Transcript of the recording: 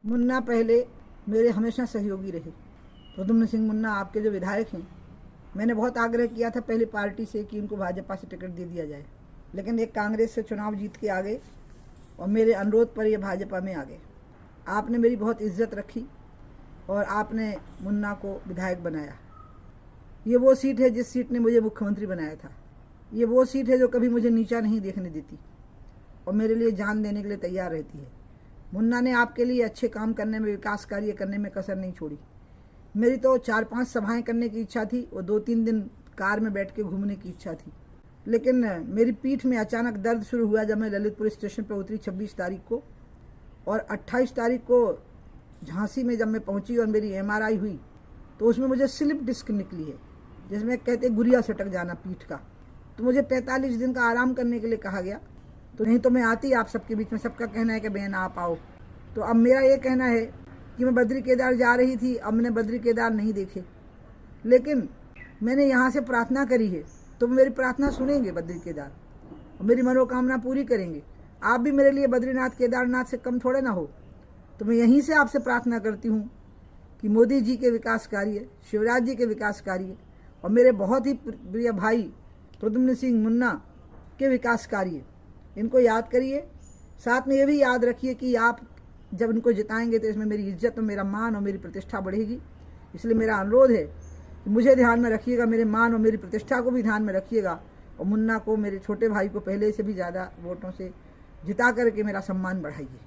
मुन्ना पहले मेरे हमेशा सहयोगी रहे। प्रद्युम्न सिंह मुन्ना आपके जो विधायक हैं, मैंने बहुत आग्रह किया था पहले पार्टी से कि इनको भाजपा से टिकट दे दिया जाए, लेकिन एक कांग्रेस से चुनाव जीत के आ गए और मेरे अनुरोध पर ये भाजपा में आ गए। आपने मेरी बहुत इज्जत रखी और आपने मुन्ना को विधायक बनाया। ये वो सीट है जिस सीट ने मुझे मुख्यमंत्री बनाया था। ये वो सीट है जो कभी मुझे नीचा नहीं देखने देती और मेरे लिए जान देने के लिए तैयार रहती है। मुन्ना ने आपके लिए अच्छे काम करने में, विकास कार्य करने में कसर नहीं छोड़ी। मेरी तो 4-5 सभाएं करने की इच्छा थी और 2-3 दिन कार में बैठ के घूमने की इच्छा थी, लेकिन मेरी पीठ में अचानक दर्द शुरू हुआ जब मैं ललितपुर स्टेशन पर उतरी 26 तारीख को, और 28 तारीख को झांसी में जब मैं पहुंची और मेरी MRI हुई तो उसमें मुझे स्लिप डिस्क निकली है, जिसमें कहते गुरिया सटक जाना पीठ का। तो मुझे 45 दिन का आराम करने के लिए कहा गया, तो नहीं तो मैं आती आप सबके बीच में। सबका कहना है कि बहन आप आओ। तो अब मेरा ये कहना है कि मैं बद्री केदार जा रही थी, अब मैंने बद्री केदार नहीं देखे, लेकिन मैंने यहाँ से प्रार्थना करी है तो मेरी प्रार्थना सुनेंगे बद्री केदार और मेरी मनोकामना पूरी करेंगे। आप भी मेरे लिए बद्रीनाथ केदारनाथ से कम थोड़े ना हो। तो मैं यहीं से आपसे प्रार्थना करती हूँ कि मोदी जी के विकास कार्य, शिवराज जी के विकास कार्य और मेरे बहुत ही प्रिय भाई प्रद्युम्न सिंह मुन्ना के विकास कार्य, इनको याद करिए। साथ में ये भी याद रखिए कि आप जब इनको जिताएंगे तो इसमें मेरी इज्जत और मेरा मान और मेरी प्रतिष्ठा बढ़ेगी। इसलिए मेरा अनुरोध है कि मुझे ध्यान में रखिएगा, मेरे मान और मेरी प्रतिष्ठा को भी ध्यान में रखिएगा और मुन्ना को, मेरे छोटे भाई को पहले से भी ज़्यादा वोटों से जिता करके मेरा सम्मान बढ़ाइए।